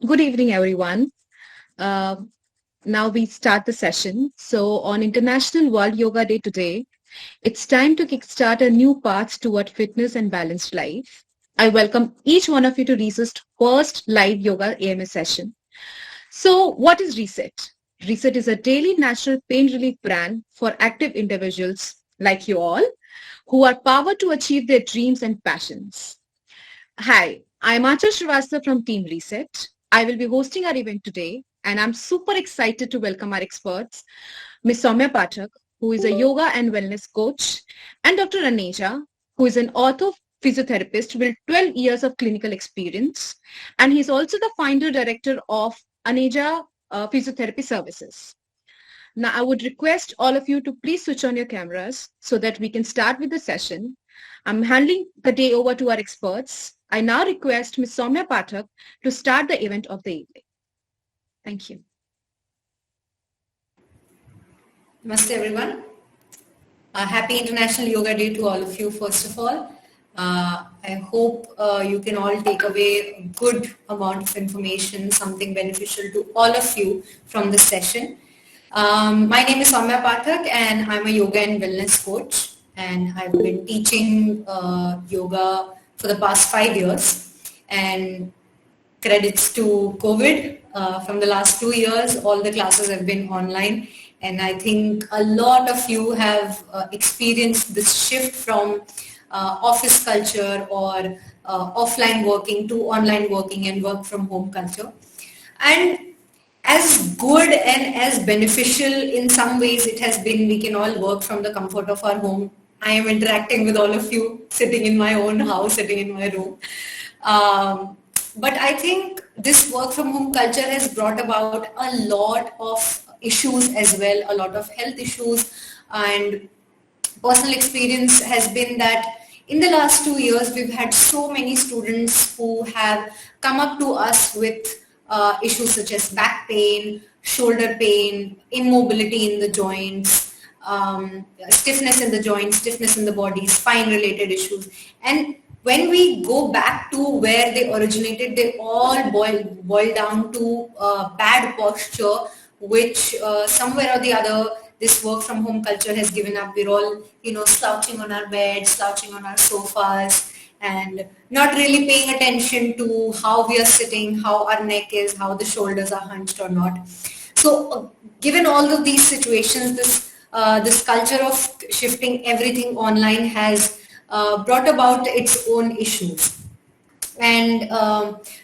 Good evening, everyone. Uh, Now we start the session. So, on International World Yoga Day today, it's time to kickstart a new path toward fitness and balanced life. I welcome each one of you to Reset's first live yoga AMS session. So, what is Reset? Reset is a daily natural pain relief brand for active individuals like you all who are powered to achieve their dreams and passions. Hi, I'm Acha Srivastava from Team Reset. I will be hosting our event today, and I'm super excited to welcome our experts, Ms. Soumya Pathak, who is a yoga and wellness coach, and Dr. Aneja, who is an ortho physiotherapist with 12 years of clinical experience, and he's also the founder director of Aneja Physiotherapy Services. Now, I would request all of you to please switch on your cameras so that we can start with the session. I'm handing the day over to our experts. I now request Ms. Soumya Pathak to start the event of the evening. Thank you. Namaste everyone. Happy International Yoga Day to all of you first of all. I hope you can all take away a good amount of information, something beneficial to all of you from this session. My name is Soumya Pathak and I'm a yoga and wellness coach, and I've been teaching yoga for the past 5 years, and credits to COVID. From the last 2 years, all the classes have been online, and I think a lot of you have experienced this shift from office culture or offline working to online working and work from home culture. And as good and as beneficial in some ways it has been, we can all work from the comfort of our home. I am interacting with all of you sitting in my own house, sitting in my room. But I think this work from home culture has brought about a lot of issues as well, a lot of health issues, and personal experience has been that in the last 2 years we've had so many students who have come up to us with issues such as back pain, shoulder pain, immobility in the joints, stiffness in the joints, stiffness in the body, spine related issues. And when we go back to where they originated, they all boil down to bad posture, which somewhere or the other this work from home culture has given up. We're all, slouching on our beds, slouching on our sofas, and not really paying attention to how we are sitting, how our neck is, how the shoulders are hunched or not. So given all of these situations, this culture of shifting everything online has brought about its own issues. And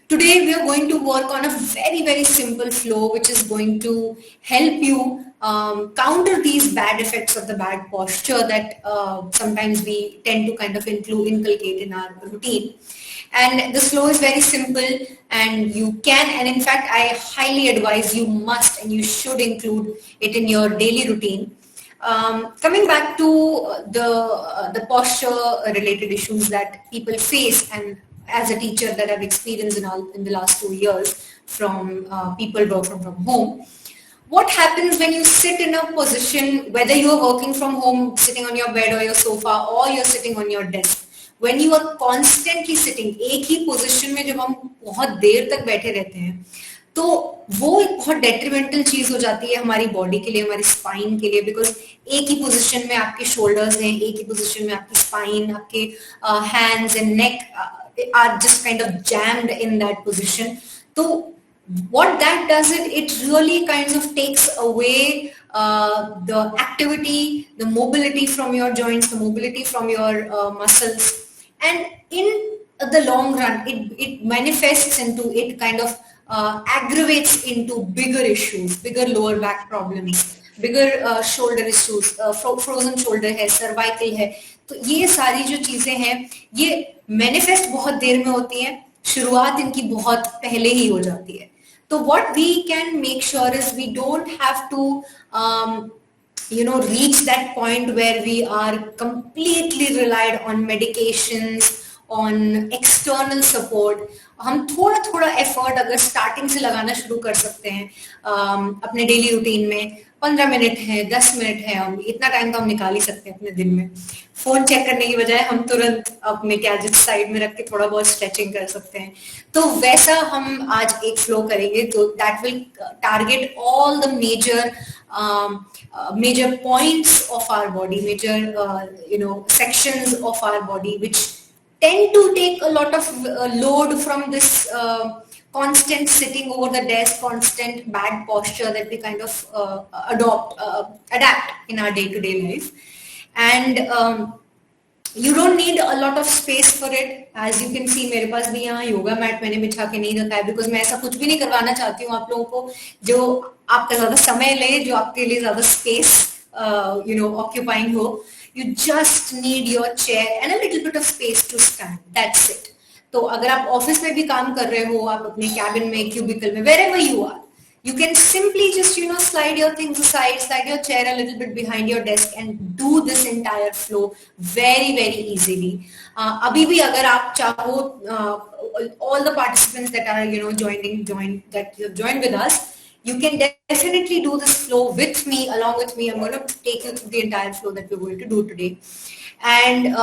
today we are going to work on a very, very simple flow which is going to help you counter these bad effects of the bad posture that sometimes we tend to kind of inculcate in our routine. And the flow is very simple, and you can, and in fact I highly advise you must and you should include it in your daily routine. Coming back to the posture related issues that people face, and as a teacher that I've experienced in the last 2 years from people working from home, what happens when you sit in a position, whether you're working from home, sitting on your bed or your sofa, or you're sitting on your desk, when you are constantly sitting, एक ही position में जब हम बहुत देर तक बैठे रहते हैं, तो वो एक बहुत डेट्रीमेंटल चीज हो जाती है हमारी बॉडी के लिए, हमारी स्पाइन के लिए, बिकॉज एक ही पोजीशन में आपके शोल्डर्स हैं, एक ही पोजीशन में आपकी स्पाइन, आपके hands and neck are just kind of jammed in that position. तो what that does, it really kind of takes away the activity, the mobility from your joints, the mobility from your muscles, and in the long run it manifests into, it kind of aggravates into bigger issues, bigger lower back problems, bigger shoulder issues, frozen shoulder है, cervical है. तो ये सारी जो चीजें हैं ये manifest बहुत देर में होती हैं, शुरुआत इनकी बहुत पहले ही हो जाती है. So what we can make sure is we don't have to reach that point where we are completely relied on medications on external support. हम थोड़ा थोड़ा एफर्ट अगर स्टार्टिंग से लगाना शुरू कर सकते हैं अपने डेली रूटीन में. 15 मिनट है, 10 मिनट है, हम इतना टाइम तो हम निकाल ही सकते हैं अपने दिन में. फोन चेक करने की बजाय हम तुरंत अपने गैजेट साइड में रख के थोड़ा बहुत स्ट्रेचिंग कर सकते हैं. तो वैसा हम आज एक फ्लो करेंगे तो that will target all the major points of our body, major sections of our body which tend to take a lot of load from this constant sitting over the desk, constant bad posture that we kind of adapt in our day-to-day life. And you don't need a lot of space for it. As you can see, मेरे पास भी यहाँ yoga mat मैंने बिछा के नहीं रखा है because मैं ऐसा कुछ भी नहीं करवाना चाहती हूँ आप लोगों को जो आपका ज्यादा समय ले, जो आपके लिए ज्यादा space occupying हो. You just need your chair and a little bit of space to stand. That's it. तो अगर आप ऑफिस में भी काम कर रहे हो, आप अपने कैबिन में, क्यूबिकल में, wherever you are, you can simply just slide your things aside, slide your chair a little bit behind your desk and do this entire flow very very easily. अभी भी अगर आप चाहो, all the participants that are joined with us, you can definitely do this flow with me, along with me. I'm going to take you through the entire flow that we're going to do today. And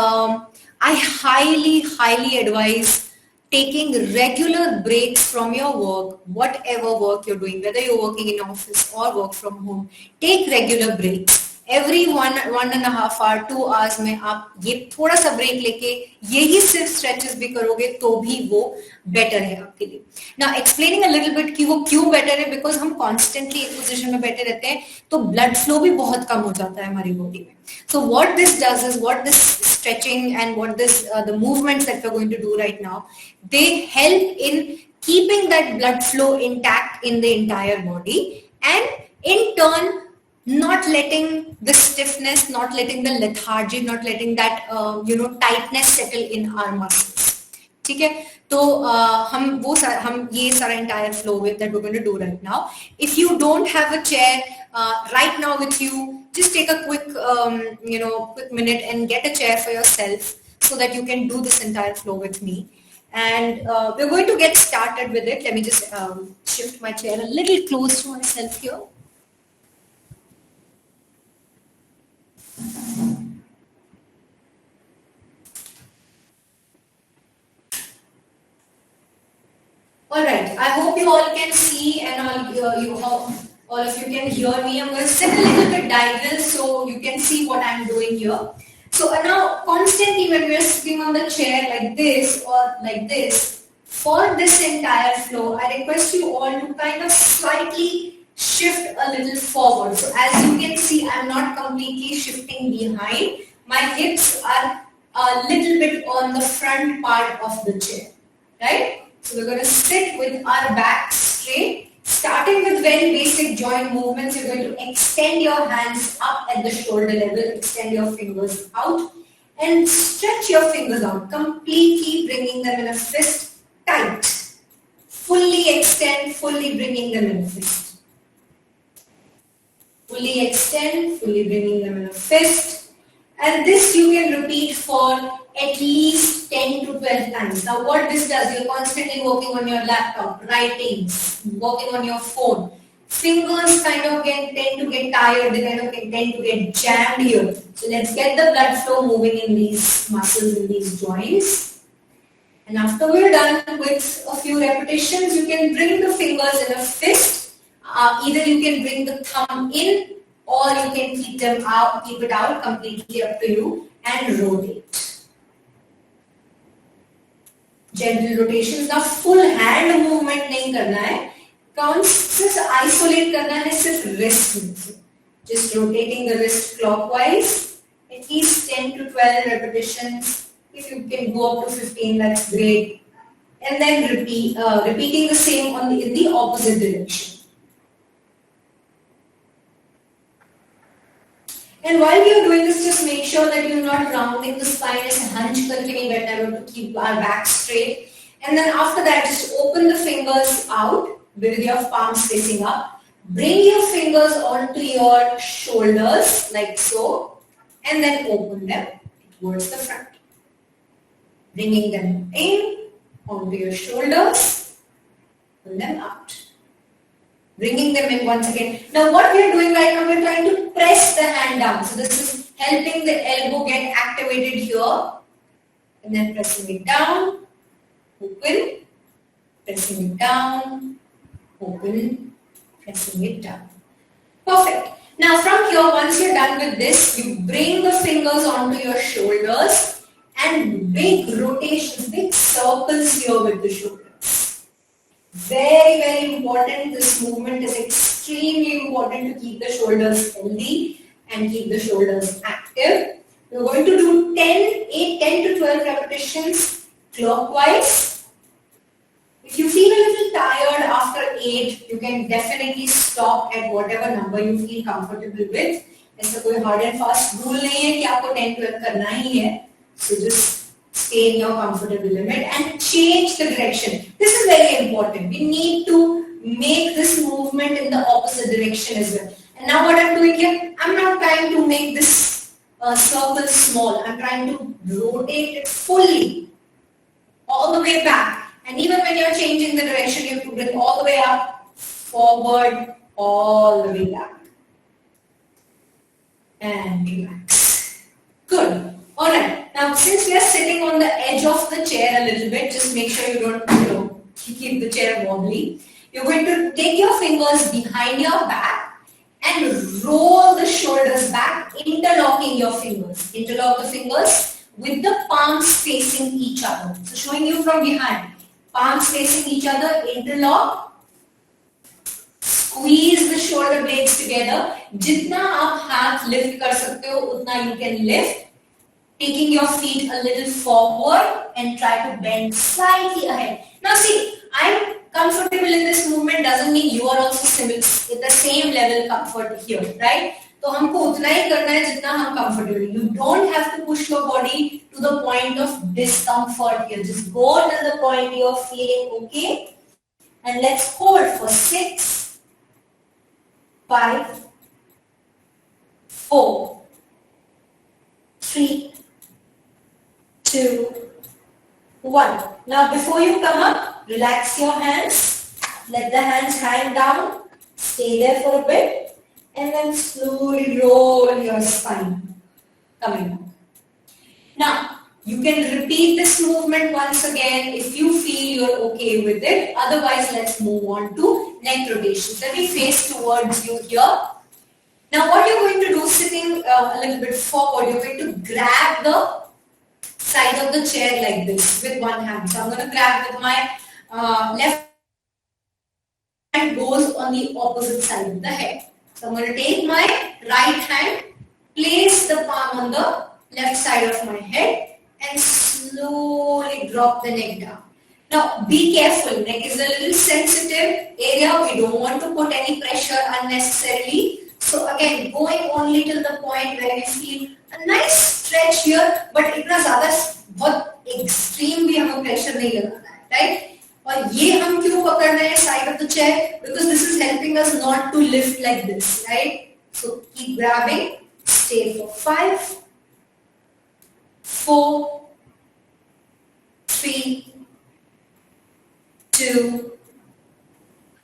I highly advise taking regular breaks from your work, whatever work you're doing, whether you're working in office or work from home. Take regular breaks. Every 1.5 hour, 2 hours में आप ये थोड़ा सा break लेके यही सिर्फ stretches भी करोगे तो भी वो बेटर है आपके लिए. Now explaining a little bit कि वो क्यों बेटर है, because हम constantly एक पोजीशन में बैठे रहते हैं तो ब्लड फ्लो भी बहुत कम हो जाता है हमारी बॉडी में. So what this does is, what this stretching and what this the movements that we're going to do right now, they help in keeping that blood flow intact in the entire body, and in turn not letting the stiffness, not letting the lethargy, not letting that tightness settle in our muscles. ठीक है, तो हम ये सारा entire flow with that we're going to do right now. If you don't have a chair right now with you, just take a quick quick minute and get a chair for yourself so that you can do this entire flow with me. And we're going to get started with it. Let me just shift my chair a little close to myself here. All right, I hope you all can see and all of you can hear me. I'm going to sit a little bit diagonal so you can see what I'm doing here. So now constantly when we're sitting on the chair like this or like this, for this entire flow, I request you all to kind of slightly shift a little forward. So as you can see, I'm not completely shifting behind. My hips are a little bit on the front part of the chair, right? So we're going to sit with our back straight. Starting with very basic joint movements, you're going to extend your hands up at the shoulder level, extend your fingers out and stretch your fingers out, completely bringing them in a fist tight. Fully extend, fully bringing them in a fist. Fully extend, fully bringing them in a fist. And this you can repeat for at least 10 to 12 times. Now what this does, you're constantly working on your laptop, writing, working on your phone. Fingers kind of tend to get tired, they kind of tend to get jammed here. So let's get the blood flow moving in these muscles, in these joints. And after we're done with a few repetitions, you can bring the fingers in a fist. Either you can bring the thumb in or you can keep it out, completely up to you, and rotate. Gentle rotations. Now full hand movement नहीं करना है, सिर्फ isolate करना है सिर्फ wrist में. Just rotating the wrist clockwise, at least 10 to 12 repetitions. If you can go up to 15, that's great. And then repeating the same in the opposite direction. And while you're doing this, just make sure that you're not rounding the spine. ऐसे hunch करके नहीं बैठना है, to keep our back straight. And then after that, just open the fingers out with your palms facing up. Bring your fingers onto your shoulders like so, and then open them towards the front. Bringing them in onto your shoulders, pull them out. Bringing them in once again. Now what we are doing right now, we are trying to press the hand down. So this is helping the elbow get activated here. And then pressing it down, open, pressing it down, open, pressing it down. Perfect. Now from here, once you're done with this, you bring the fingers onto your shoulders and big rotations, big circles here with the shoulders. Very, very important. This movement is extremely important to keep the shoulders healthy and keep the shoulders active. We're going to do 10 to 12 repetitions clockwise. If you feel a little tired after 8, you can definitely stop at whatever number you feel comfortable with. ऐसा कोई hard and fast rule नहीं है कि आपको 10-12 करना ही है. So just stay in your comfortable limit and change the direction. This is very important. We need to make this movement in the opposite direction as well. And now what I'm doing here, I'm not trying to make this circle small. I'm trying to rotate it fully, all the way back. And even when you're changing the direction, you have to bring all the way up, forward, all the way back. And relax. Good. Alright. Now since we are sitting on the edge of the chair a little bit, just make sure you don't, keep the chair wobbly. You're going to take your fingers behind your back and roll the shoulders back, interlocking your fingers. Interlock the fingers with the palms facing each other. So showing you from behind. Palms facing each other, interlock. Squeeze the shoulder blades together. जितना आप हाथ lift कर सकते हो, उतना you can lift. Taking your feet a little forward and try to bend slightly ahead. Now see, I'm comfortable in this movement doesn't mean you are also similar at the same level comfort here, right? तो हमको उतना ही करना है जितना हम comfortable. You don't have to push your body to the point of discomfort here. Just go to the point you're feeling okay. And let's hold for 6, 5, 4, 3, 2, 1. Now before you come up, relax your hands. Let the hands hang down. Stay there for a bit. And then slowly roll your spine. Coming up. Now, you can repeat this movement once again if you feel you're okay with it. Otherwise, let's move on to neck rotations. Let me face towards you here. Now, what you're going to do, sitting a little bit forward, you're going to grab the side of the chair like this with one hand. So I'm going to grab with my left hand goes on the opposite side of the head. So I'm going to take my right hand, place the palm on the left side of my head and slowly drop the neck down. Now be careful, neck is a little sensitive area. We don't want to put any pressure unnecessarily. So again, going only till the point where you feel a nice stretch here, but इतना ज़्यादा बहुत extreme भी हमें pressure नहीं लगाना है, right? और ये हम क्यों पकड़ रहे हैं side of the chair? Because this is helping us not to lift like this, right? So keep grabbing, stay for 5, 4, 3, 2,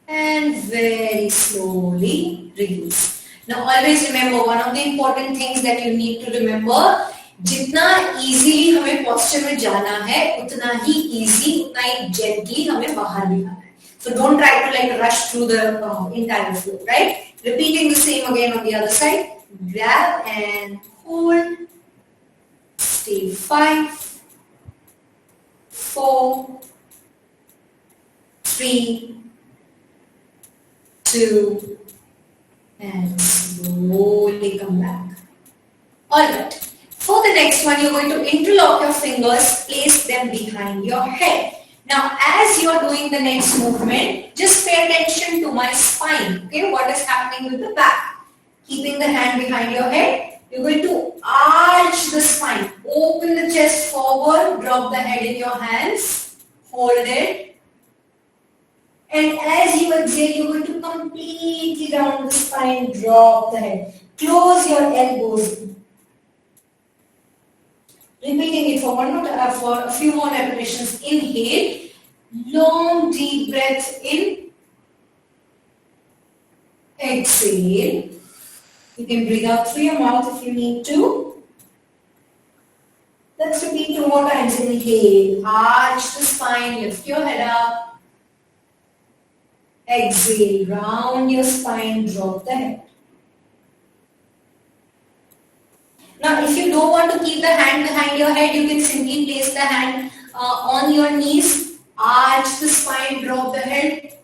and very slowly release. Now always remember, one of the important things that you need to remember, जितना easily हमें posture में जाना है, उतना ही easy, उतना ही gently हमें बाहर भी आना है. So don't try to like rush through the entire flow, right? Repeating the same again on the other side. Grab and hold. Stay 5, 4, 3, 2, and slowly come back. Alright. For the next one, you're going to interlock your fingers, place them behind your head. Now, as you're doing the next movement, just pay attention to my spine. Okay, what is happening with the back? Keeping the hand behind your head, you're going to arch the spine. Open the chest forward, drop the head in your hands, hold it. And as you exhale, you're going to completely down the spine, drop the head. Close your elbows. Repeating it for a few more repetitions. Inhale, long deep breath in. Exhale. You can breathe out through your mouth if you need to. Let's repeat 2 more times. Inhale, arch the spine, lift your head up. Exhale, round your spine, drop the head. Now, if you don't want to keep the hand behind your head, you can simply place the hand on your knees, arch the spine, drop the head,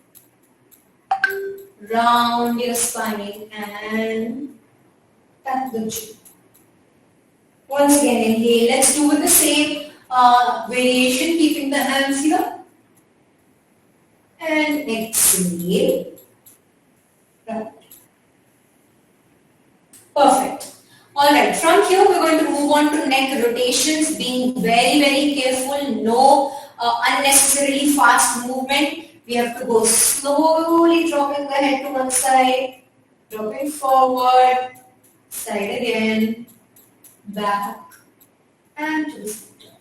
round your spine and tap the chin. Once again, inhale. Let's do the same variation, keeping the hands here. And exhale. Right. Perfect. Alright, from here we're going to move on to neck rotations, being very, very careful. No unnecessarily fast movement. We have to go slowly, dropping the head to one side, dropping forward, side again, back, and to the center.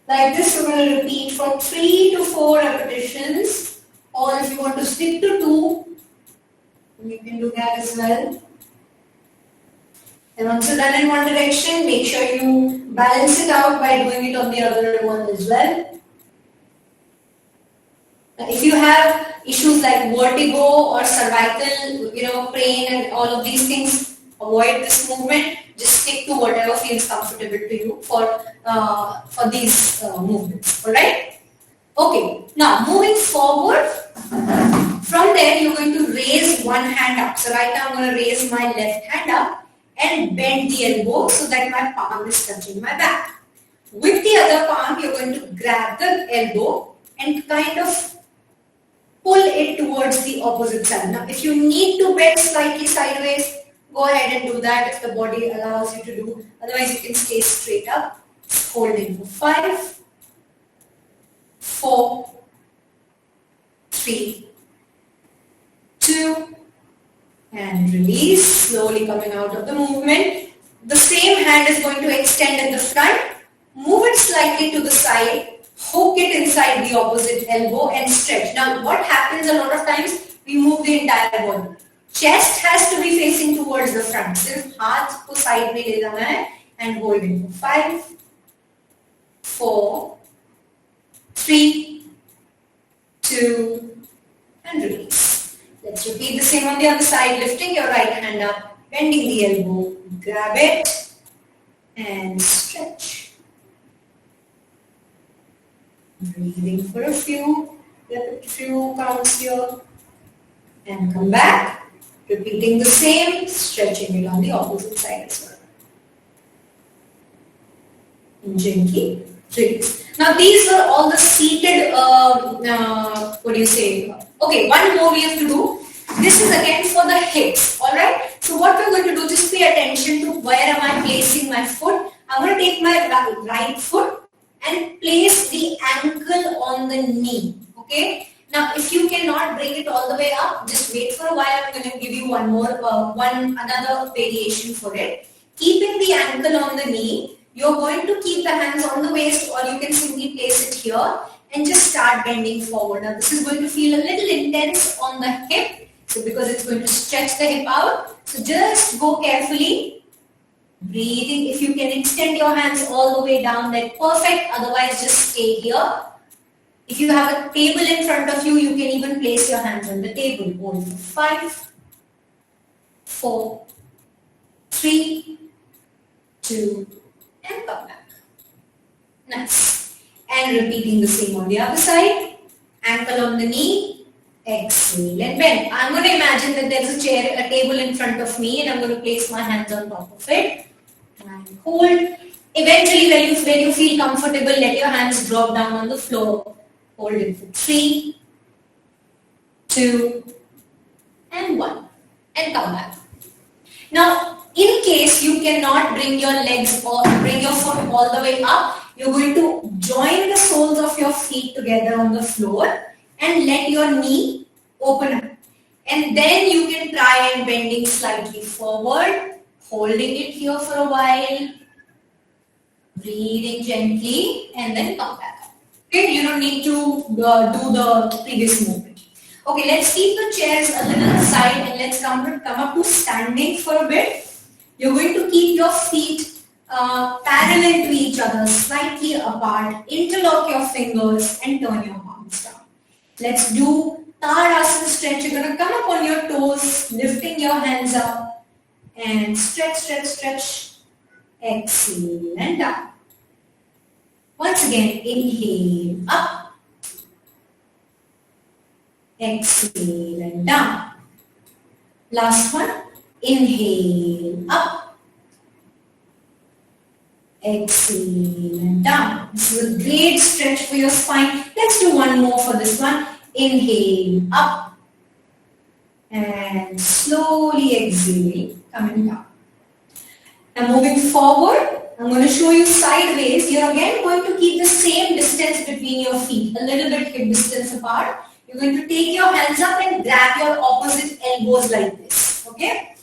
Like this, we're going to repeat for 3 to 4 repetitions. Or if you want to stick to 2, you can do that as well. And once you're done in one direction, make sure you balance it out by doing it on the other one as well. If you have issues like vertigo or cervical, pain and all of these things, avoid this movement. Just stick to whatever feels comfortable to you for these movements. All right? Okay. Now moving forward, from there you're going to raise one hand up. So right now I'm going to raise my left hand up and bend the elbow so that my palm is touching my back. With the other palm, you're going to grab the elbow and kind of pull it towards the opposite side. Now, if you need to bend slightly sideways, go ahead and do that if the body allows you to do. Otherwise, you can stay straight up. Holding for 5, 4, 3, 2, and release, slowly coming out of the movement. The same hand is going to extend in the front. Move it slightly to the side. Hook it inside the opposite elbow and stretch. Now, what happens a lot of times, we move the entire body. Chest has to be facing towards the front. सिर्फ हाथ को side में ले जाना है and hold it for 5, 4, 3, 2, and release. Let's repeat the same on the other side. Lifting your right hand up, bending the elbow, grab it, and stretch. Breathing for a few counts here, and come back. Repeating the same, stretching it on the opposite side as well. And gently release. Now these were all the seated, Okay, one more we have to do. This is again for the hips, alright? So what we're going to do, just pay attention to where am I placing my foot. I'm going to take my right foot and place the ankle on the knee, okay? Now, if you cannot bring it all the way up, just wait for a while. I'm going to give you another variation for it. Keeping the ankle on the knee, you're going to keep the hands on the waist, or you can simply place it here and just start bending forward. Now, this is going to feel a little intense on the hip, so because it's going to stretch the hip out. So just go carefully, breathing. If you can extend your hands all the way down, then perfect. Otherwise, just stay here. If you have a table in front of you, you can even place your hands on the table. Hold for 5, 4, 3, 2, and come back. Nice. And repeating the same on the other side. Ankle on the knee. Exhale and bend. I'm going to imagine that there's a table in front of me, and I'm going to place my hands on top of it. And hold. Eventually, when you feel comfortable, let your hands drop down on the floor. Hold it for 3, 2, and 1. And come back. Now, in case you cannot bring your legs or bring your foot all the way up, you're going to join the soles of your feet together on the floor and let your knee open up. And then you can try and bending slightly forward, holding it here for a while, Breathe in gently and then come back up. Okay, you don't need to do the previous movement. Okay, let's keep the chairs a little aside and let's come up to standing for a bit. You're going to keep your feet parallel to each other, slightly apart. Interlock your fingers and turn your palms down. Let's do Tadasana stretch. You're going to come up on your toes, lifting your hands up and stretch, stretch, stretch. Exhale and down. Once again, inhale up. Exhale and down. Last one. Inhale up. Exhale and down. This is a great stretch for your spine. Let's do one more for this one. Inhale up. And slowly exhale, coming down. Now moving forward, I'm going to show you sideways. You're again going to keep the same distance between your feet, a little bit hip distance apart. You're going to take your hands up and grab your opposite elbows like this. Okay?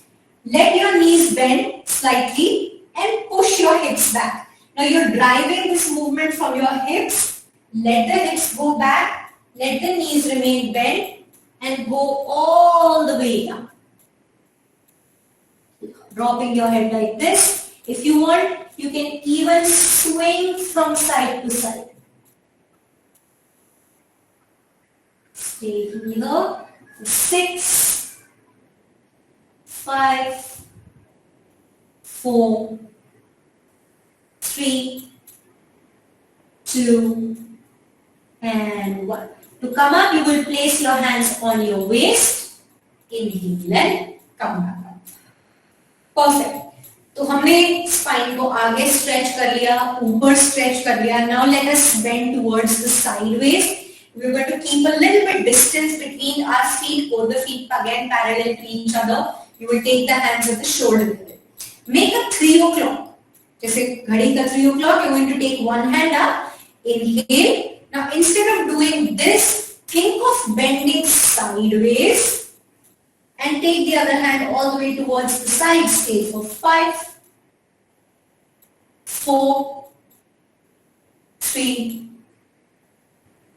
Let your knees bend slightly and push your hips back. Now you're driving this movement from your hips. Let the hips go back. Let the knees remain bent and go all the way down. Dropping your head like this. If you want, you can even swing from side to side. Stay here. 6, 5, 4, 3, 2, and 1. To come up, you will place your hands on your waist. Inhale and come back up. Perfect. तो हमने spine को आगे stretch कर लिया, ऊपर stretch कर लिया. Now let us bend towards the sideways. We're going to keep a little bit distance between our feet. Hold the feet again parallel to each other. You will take the hands at the shoulder level. Make a 3 o'clock. जैसे घड़ी का 3 o'clock, you're going to take one hand up. Inhale. Now instead of doing this, think of bending sideways. And take the other hand all the way towards the side. Stay for 5, 4, 3,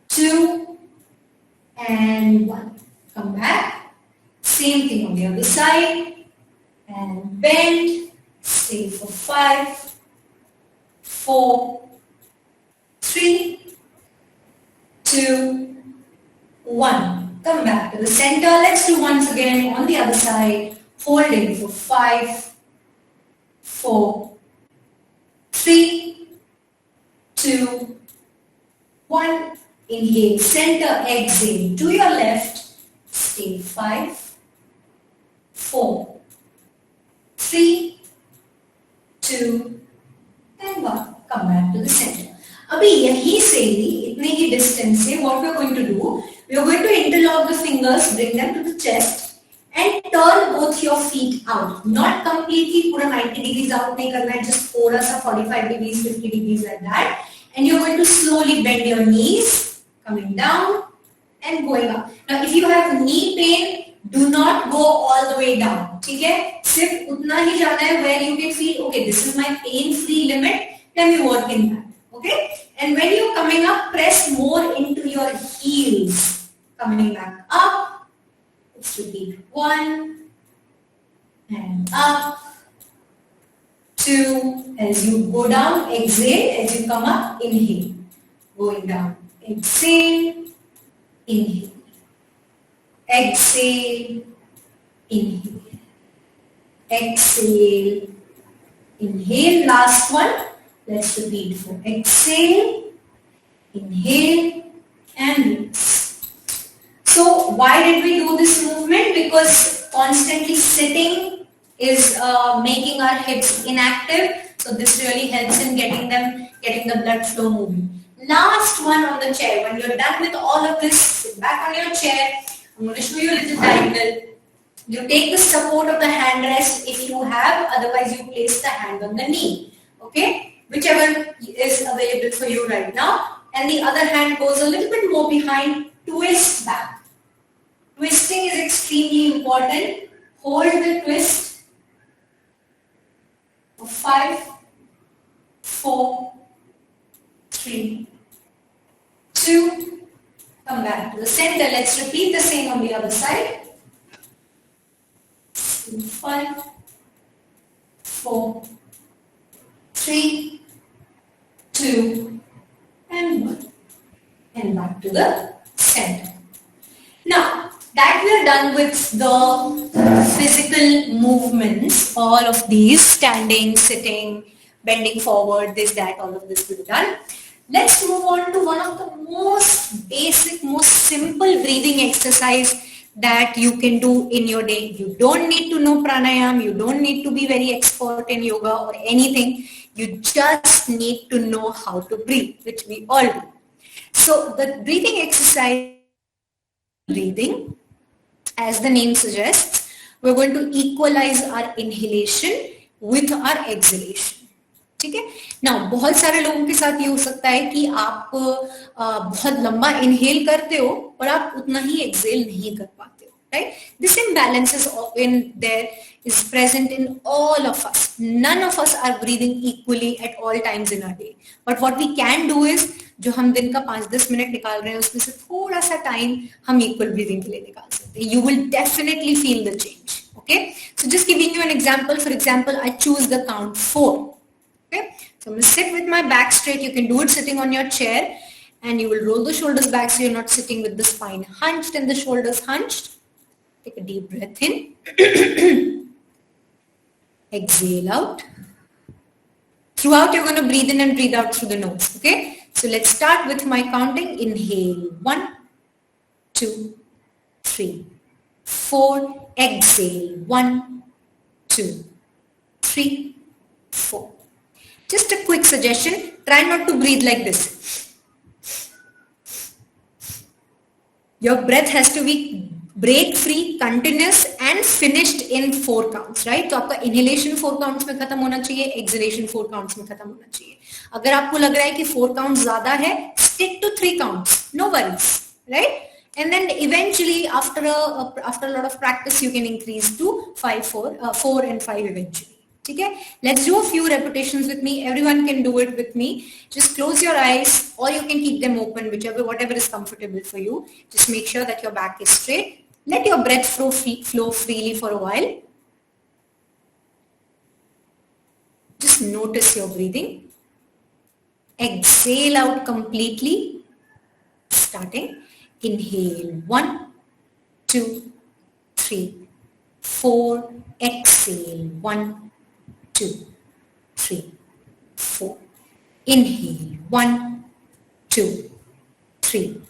2, and 1. Come back. Same thing on the other side. And bend. Stay for 5, 4, 3, 2, 1. Come back to the center. Let's do once again on the other side. Holding for 5, 4, 3, 2, 1. Inhale, center, exhale to your left. Stay 5, 4, 3, 2, and 1. Come back to the center. अभी यहीं से ही इतने ही distance से what we are going to do, we are going to interlock the fingers, bring them to the chest and turn both your feet out. Not completely पूरा 90 degrees out नहीं करना है, just थोड़ा सा 45 degrees, 50 degrees like that. And you are going to slowly bend your knees, coming down and going up. Now if you have knee pain, do not go all the way down. ठीक है? सिर्फ उतना ही जाना है where you can feel, okay, this is my pain-free limit. Let me work in that. Okay, and when you're coming up, press more into your heels. Coming back up. Let's repeat 1 and up. 2. As you go down, exhale. As you come up, inhale. Going down, exhale, inhale. Exhale, inhale. Exhale, inhale. Last one. Let's repeat for exhale, inhale, and release. So why did we do this movement? Because constantly sitting is making our hips inactive. So this really helps in getting the blood flow moving. Last one on the chair. When you're done with all of this, sit back on your chair. I'm going to show you a little diagonal. You take the support of the hand rest if you have. Otherwise, you place the hand on the knee. Okay. Whichever is available for you right now, and the other hand goes a little bit more behind, twist back. Twisting is extremely important. Hold the twist for 5, 4, center. Let's repeat the same on the other side. 5, 4, 3, 2, and 1. And back to the center. Now, that we are done with the physical movements, all of these, standing, sitting, bending forward, this, that, all of this we've done. Let's move on to one of the most basic, most simple breathing exercise that you can do in your day. You don't need to know pranayam, you don't need to be very expert in yoga or anything. You just need to know how to breathe, which we all do. So the breathing exercise, breathing, as the name suggests, we're going to equalize our inhalation with our exhalation. ठीक है ना. बहुत सारे लोगों के साथ ये हो सकता है कि आप बहुत लंबा इनहेल करते हो और आप उतना ही एक्सहेल नहीं कर पाते हो, right? This imbalance is in there is present in all of us. None of us are breathing equally at all times in our day. But what we can do is, जो हम दिन का 5-10 minute निकाल रहे हैं उसमें से थोड़ा सा टाइम हम इक्वल ब्रीदिंग के लिए निकाल सकते हैं. You will definitely feel the change. Okay? So just giving you an example. For example, I choose the count 4. Okay, so I'm going to sit with my back straight. You can do it sitting on your chair, and you will roll the shoulders back so you're not sitting with the spine hunched and the shoulders hunched. Take a deep breath in. Exhale out. Throughout, you're going to breathe in and breathe out through the nose. Okay, so let's start with my counting. Inhale 1, 2, 3, 4. Exhale 1, 2, 3, 4. Just a quick suggestion, try not to breathe like this. Your breath has to be break free, continuous and finished in 4 counts, right? तो आपका inhalation 4 counts में खत्म होना चाहिए, exhalation 4 counts में खत्म होना चाहिए. अगर आपको लग रहा है कि 4 counts ज़्यादा है, stick to 3 counts, no worries, right? And then eventually after a lot of practice you can increase to 4 and 5 eventually. Okay, let's do a few repetitions with me. Everyone can do it with me. Just close your eyes or you can keep them open, whatever is comfortable for you. Just make sure that your back is straight. Let your breath flow freely for a while. Just notice your breathing. Exhale out completely. Starting. Inhale 1, 2, 3, 4. Exhale 1, 2, 3, 4. Inhale 1, 2, 3,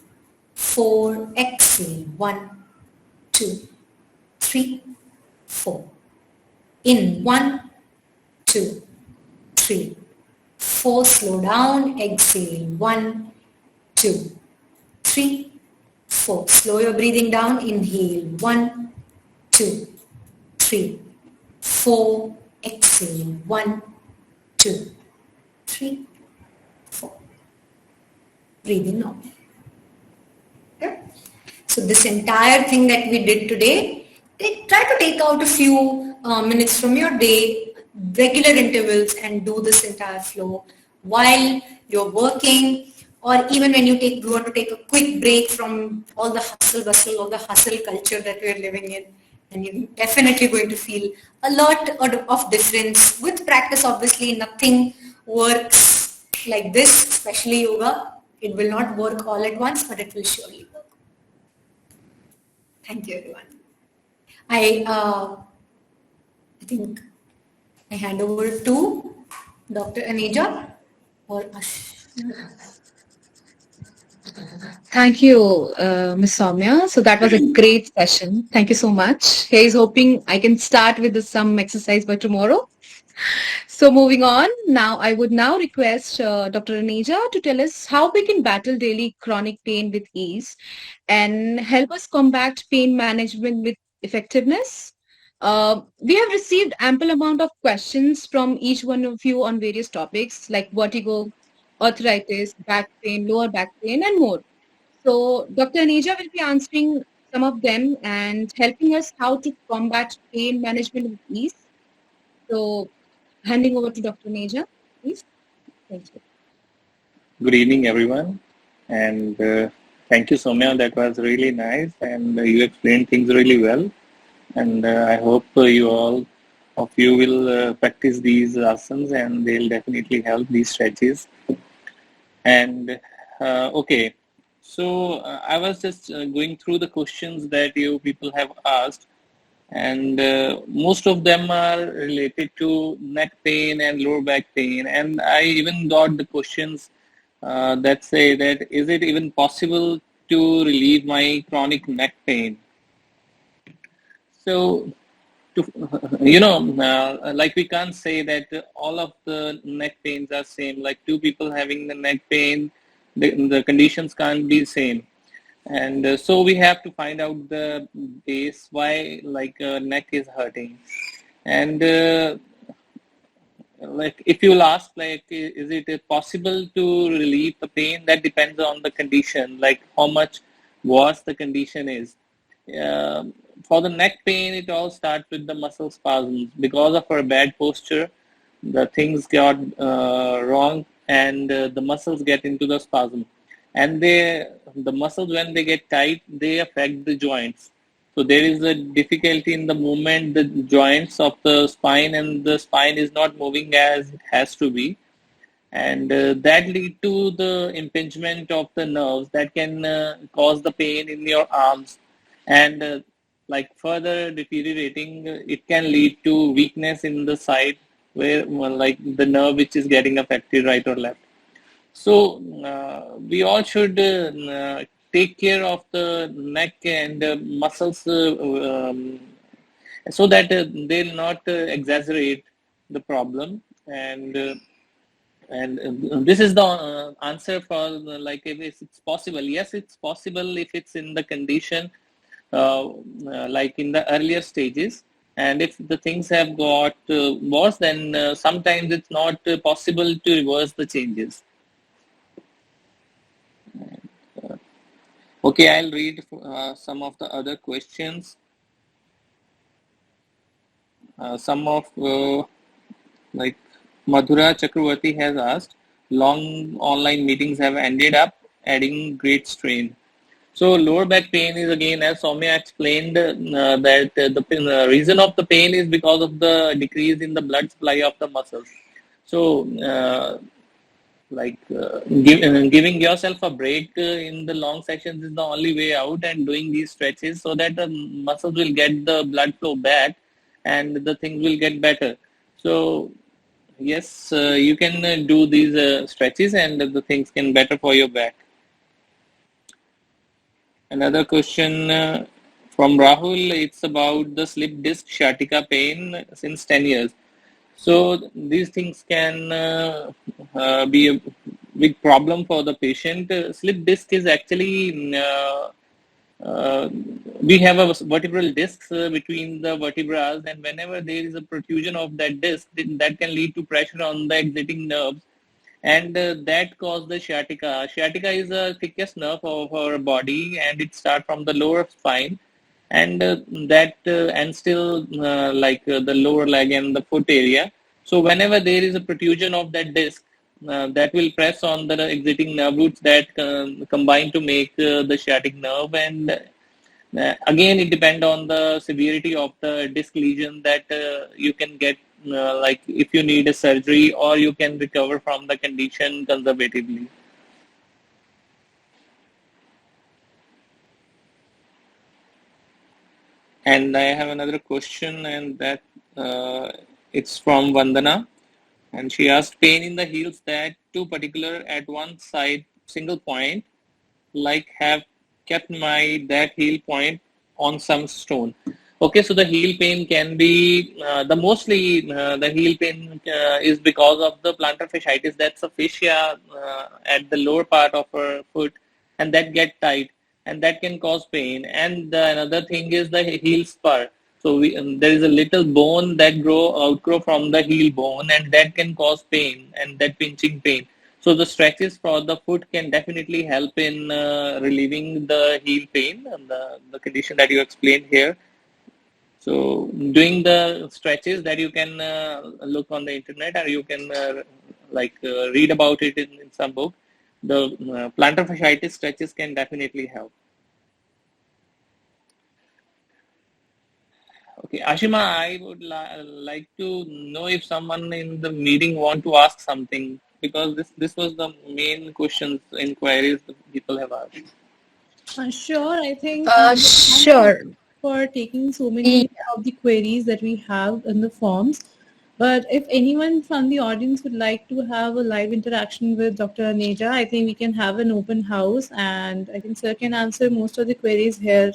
4. Exhale 1, 2, 3, 4. In 1, 2, 3, 4. Slow down. Exhale 1, 2, 3, 4. Slow your breathing down. Inhale 1, 2, 3, 4. Exhale 1, 2, 3, 4. Breathe in normally. Okay? So this entire thing that we did today, try to take out a few minutes from your day, regular intervals, and do this entire flow while you're working, or even when you want to take a quick break from all the hustle bustle or the hustle culture that we're living in. And you're definitely going to feel a lot of difference. With practice, obviously, nothing works like this, especially yoga. It will not work all at once, but it will surely work. Thank you, everyone. I think I hand over to Dr. Aneja or Ash. Thank you, Ms. Soumya. So that was a great session. Thank you so much. He's hoping I can start with some exercise by tomorrow. So moving on, I would now request Dr. Aneja to tell us how we can battle daily chronic pain with ease and help us combat pain management with effectiveness. We have received ample amount of questions from each one of you on various topics like vertigo, arthritis, back pain, lower back pain, and more. So Dr. Aneja will be answering some of them and helping us how to combat pain management with ease. So handing over to Dr. Aneja, please. Thank you. Good evening, everyone. And Thank you, Soumya. That was really nice, and you explained things really well. And I hope you all of you will practice these asanas, and they'll definitely help these stretches. And okay, so I was just going through the questions that you people have asked, and most of them are related to neck pain and lower back pain. And I even got the questions that say that is it even possible to relieve my chronic neck pain? So, to, like we can't say that all of the neck pains are same. Like two people having the neck pain, the conditions can't be same. And so we have to find out the base why like neck is hurting. And like if you'll ask like is it possible to relieve the pain, that depends on the condition, like how much worse the condition is. For the neck pain, it all starts with the muscle spasms. Because of our bad posture, the things got wrong, and the muscles get into the spasm. And the muscles, when they get tight, they affect the joints. So there is a difficulty in the movement, the joints of the spine, and the spine is not moving as it has to be, and that lead to the impingement of the nerves that can cause the pain in your arms, and like further deteriorating, it can lead to weakness in the side where well, like the nerve which is getting affected, right or left. So we all should take care of the neck and muscles so that they'll not exaggerate the problem. And this is the answer for like if it's possible. Yes, it's possible if it's in the condition like in the earlier stages. And if the things have got worse, then sometimes it's not possible to reverse the changes. Okay, I'll read some of the other questions. Some of like Madhura Chakravarti has asked, long online meetings have ended up adding great strain. So lower back pain is, again, as Soumya explained, that the reason of the pain is because of the decrease in the blood supply of the muscles. So giving yourself a break in the long sessions is the only way out, and doing these stretches so that the muscles will get the blood flow back and the things will get better. So yes, you can do these stretches, and the things can better for your back. Another question from Rahul, it's about the slip disc sciatica pain since 10 years. So these things can be a big problem for the patient. Slip disc is actually, uh, we have a vertebral disc between the vertebrae, and whenever there is a protrusion of that disc, that can lead to pressure on the exiting nerves, and that causes the sciatica. Sciatica is the thickest nerve of our body, and it starts from the lower spine, and that and still the lower leg and the foot area. So whenever there is a protrusion of that disc, that will press on the exiting nerve roots that combine to make the sciatic nerve. And again, it depends on the severity of the disc lesion that you can get, like if you need a surgery, or you can recover from the condition conservatively. And I have another question, and that it's from Vandana, and she asked, pain in the heels that too particular at one side single point, like have kept my that heel point on some stone. Okay, so the heel pain can be mostly the heel pain is because of the plantar fasciitis. That's a fascia at the lower part of our foot, and that get tight, and that can cause pain. And another thing is the heel spur. So there is a little bone that outgrow from the heel bone, and that can cause pain, and that pinching pain. So the stretches for the foot can definitely help in relieving the heel pain and the condition that you explained here. So doing the stretches that you can look on the internet, or you can read about it in some book. the plantar fasciitis stretches can definitely help. Okay, Ashima, I would like to know if someone in the meeting want to ask something, because this was the main questions, inquiries that people have asked. Sure, I think thank you Sure. for taking so Yeah. many of the queries that we have in the forms. But if anyone from the audience would like to have a live interaction with Dr. Aneja, I think we can have an open house and I think sir can answer most of the queries here.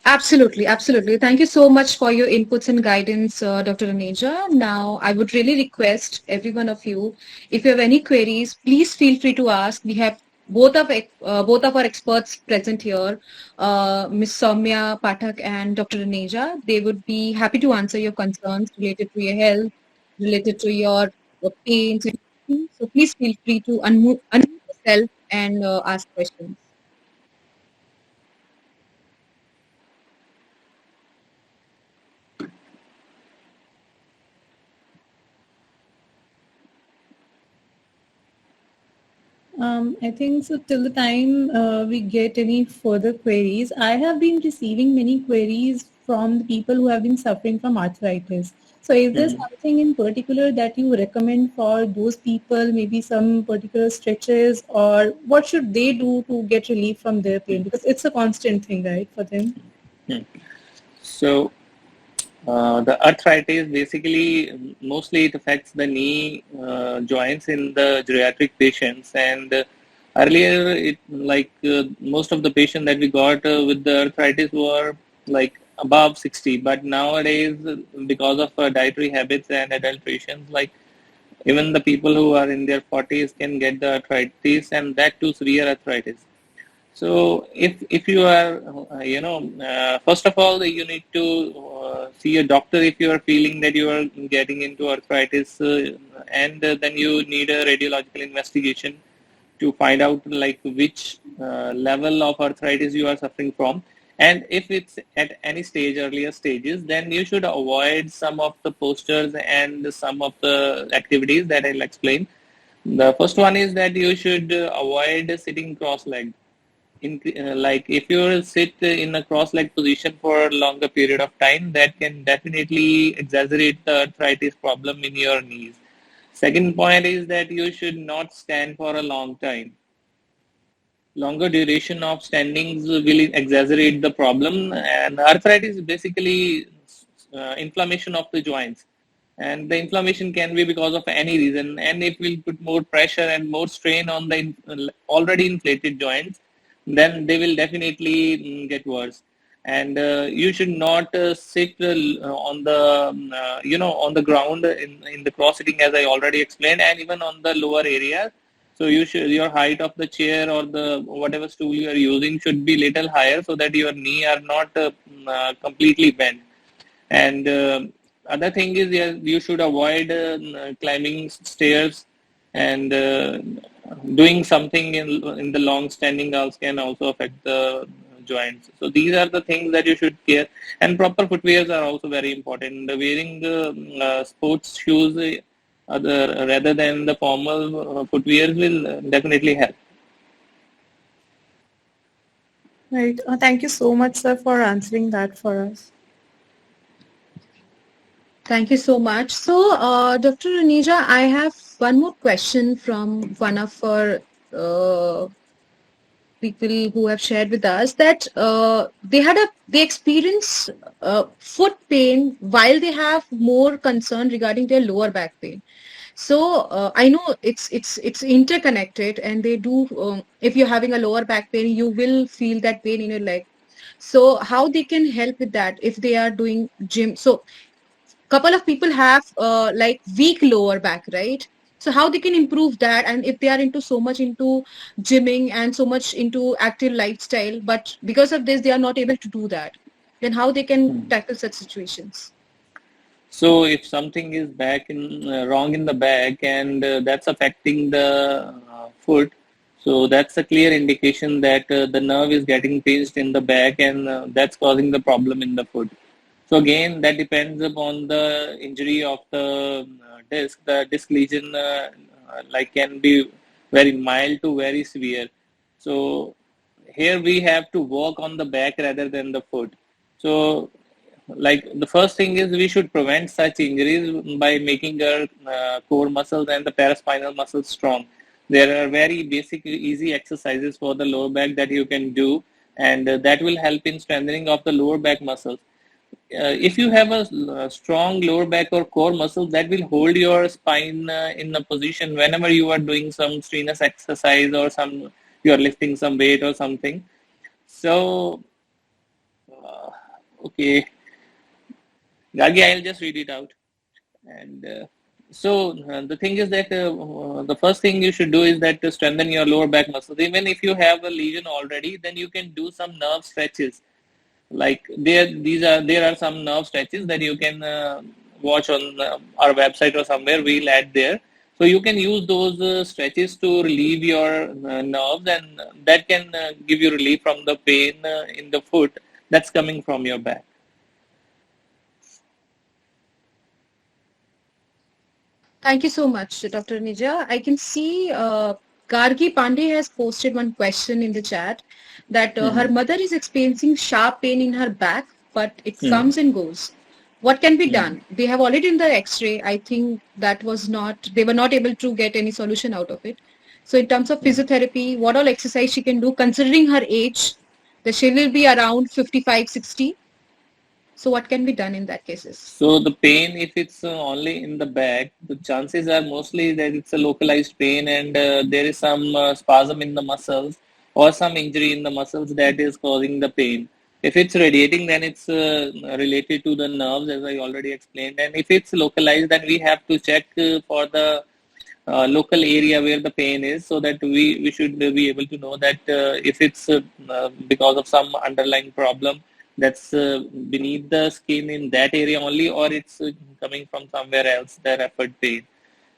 Absolutely, absolutely. Thank you so much for your inputs and guidance, Dr. Aneja. Now, I would really request every one of you, if you have any queries, please feel free to ask. We have both of our experts present here, Ms. Soumya Pathak and Dr. Aneja. They would be happy to answer your concerns related to your health, related to your pains. So please feel free to unmute yourself and ask questions. I think so till the time we get any further queries, I have been receiving many queries from the people who have been suffering from arthritis. So is there Mhm. something in particular that you recommend for those people, maybe some particular stretches or what should they do to get relief from their pain? Because it's a constant thing, right, for them? Hmm. So the arthritis basically mostly it affects the knee joints in the geriatric patients, and earlier it like most of the patients that we got with the arthritis were like above 60, but nowadays because of dietary habits and adulterations, like even the people who are in their 40s can get the arthritis, and that too severe arthritis. So if you are, first of all, you need to see a doctor if you are feeling that you are getting into arthritis, and then you need a radiological investigation to find out like which level of arthritis you are suffering from. And if it's at any stage, earlier stages, then you should avoid some of the postures and some of the activities that I'll explain. The first one is that you should avoid sitting cross-legged. Like if you sit in a cross-leg position for a longer period of time, that can definitely exaggerate the arthritis problem in your knees. Second point is that you should not stand for a long time. Longer duration of standings will exaggerate the problem, and arthritis is basically inflammation of the joints, and the inflammation can be because of any reason, and it will put more pressure and more strain on the already inflated joints, then they will definitely get worse. And you should not sit on the on the ground in the cross sitting, as I already explained, and even on the lower areas. So you should, your height of the chair or the whatever stool you are using should be little higher, so that your knee are not completely bent. And other thing is, yeah, you should avoid climbing stairs, and doing something in the long standing hours can also affect the joints. So these are the things that you should care. And proper footwears are also very important. Wearing sports shoes rather than the formal footwears will definitely help. Right. Thank you so much, sir, for answering that for us. Thank you so much. So, Dr. Aneja, I have one more question from one of our uh, people who have shared with us that they experience foot pain while they have more concern regarding their lower back pain. So I know it's interconnected, and they do. If you're having a lower back pain, you will feel that pain in your leg. So how they can help with that if they are doing gym? So couple of people have like weak lower back, right? So how they can improve that, and if they are into so much into gymming and so much into active lifestyle, but because of this they are not able to do that, then how they can tackle such situations? So if something is back in wrong in the back, and that's affecting the foot, so that's a clear indication that the nerve is getting pinched in the back, and that's causing the problem in the foot. So again, that depends upon the injury of the disc. The disc lesion can be very mild to very severe. So here we have to work on the back rather than the foot. So like the first thing is we should prevent such injuries by making our core muscles and the paraspinal muscles strong. There are very basic, easy exercises for the lower back that you can do, and that will help in strengthening of the lower back muscles. If you have a strong lower back or core muscle, that will hold your spine in a position whenever you are doing some strenuous exercise or some you are lifting some weight or something. So okay, Gagi, I'll just read it out. And the thing is that the first thing you should do is that to strengthen your lower back muscles. Even if you have a lesion already, then you can do some nerve stretches. Like there are some nerve stretches that you can watch on our website or somewhere. We'll add there. So you can use those stretches to relieve your nerves, and that can give you relief from the pain in the foot that's coming from your back. Thank you so much, Dr. Aneja. I can see Gargi Pandey has posted one question in the chat that her mother is experiencing sharp pain in her back, but it comes and goes. What can be done? They have already done the X-ray. I think they were not able to get any solution out of it. So in terms of physiotherapy, what all exercise she can do, considering her age, that she will be around 55, 60. So what can be done in that cases? So the pain, if it's only in the back, the chances are mostly that it's a localized pain, and there is some spasm in the muscles or some injury in the muscles that is causing the pain. If it's radiating, then it's related to the nerves, as I already explained. And if it's localized, then we have to check for the local area where the pain is, so that we should be able to know that if it's because of some underlying problem that's beneath the skin in that area only, or it's coming from somewhere else, the referred pain.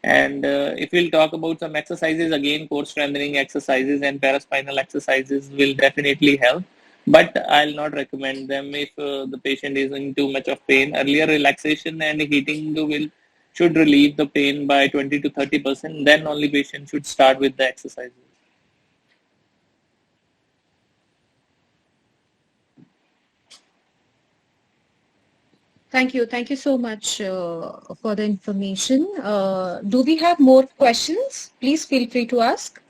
And if we'll talk about some exercises, again, core strengthening exercises and paraspinal exercises will definitely help. But I'll not recommend them if the patient is in too much of pain. Earlier relaxation and heating should relieve the pain by 20 to 30%. Then only patient should start with the exercises. Thank you. Thank you so much for the information. Do we have more questions? Please feel free to ask.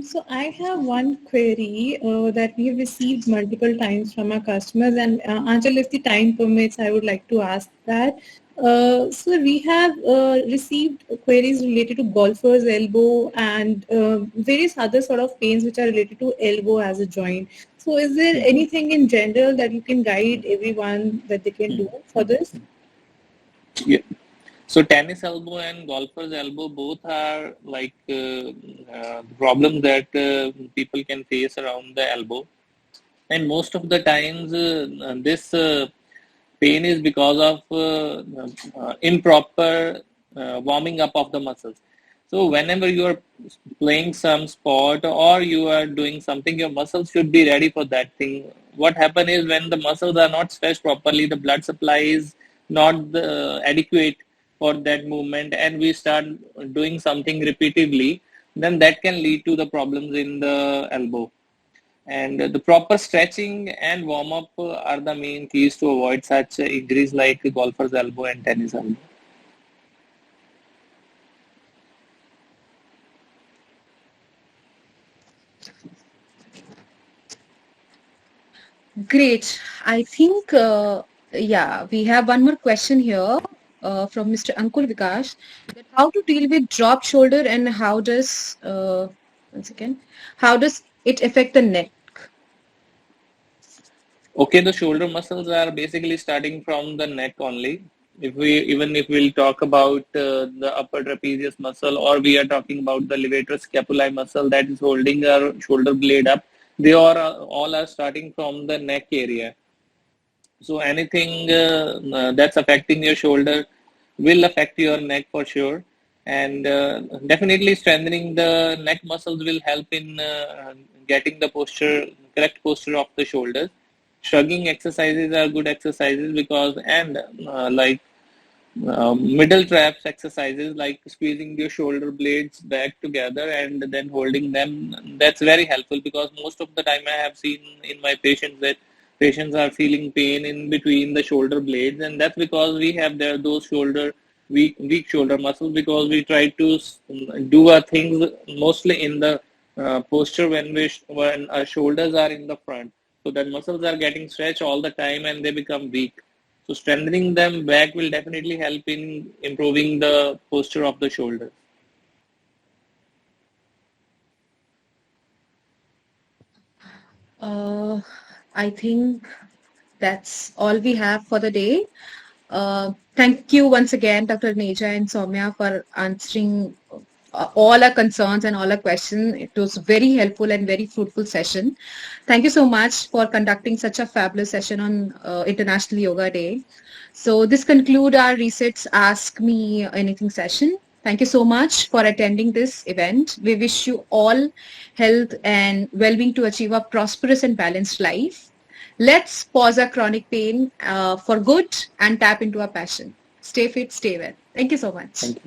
So I have one query that we have received multiple times from our customers, and Anjal, if the time permits, I would like to ask that. So we have received queries related to golfer's elbow and various other sort of pains which are related to elbow as a joint. So is there anything in general that you can guide everyone that they can do for this? Yeah. So tennis elbow and golfer's elbow both are like problems that people can face around the elbow, and most of the times this pain is because of improper warming up of the muscles. So whenever you are playing some sport or you are doing something, your muscles should be ready for that thing. What happens is when the muscles are not stretched properly, the blood supply is not adequate for that movement, and we start doing something repeatedly, then that can lead to the problems in the elbow. And the proper stretching and warm up are the main keys to avoid such injuries like golfer's elbow and tennis elbow. Great. I think, we have one more question here from Mr. Ankur Vikash. That how to deal with drop shoulder and how does, how does it affect the neck? Okay, the shoulder muscles are basically starting from the neck only. If we'll talk about the upper trapezius muscle, or we are talking about the levator scapulae muscle that is holding our shoulder blade up, they all are starting from the neck area. So anything that's affecting your shoulder will affect your neck for sure. And definitely strengthening the neck muscles will help in getting the correct posture of the shoulders. Shrugging exercises are good exercises because, and middle traps exercises like squeezing your shoulder blades back together and then holding them, that's very helpful, because most of the time I have seen in my patients that patients are feeling pain in between the shoulder blades, and that's because we have those weak shoulder muscles, because we try to do our things mostly in the posture when our shoulders are in the front, so that muscles are getting stretched all the time and they become weak. So strengthening them back will definitely help in improving the posture of the shoulders. I think that's all we have for the day. Thank you once again, Dr. Aneja and Soumya, for answering all our concerns and all our questions. It was very helpful and very fruitful session. Thank you so much for conducting such a fabulous session on International Yoga Day. So this conclude our Resets Ask Me Anything session. Thank you so much for attending this event. We wish you all health and well-being to achieve a prosperous and balanced life. Let's pause our chronic pain for good and tap into our passion. Stay fit, stay well. Thank you so much. Thank you.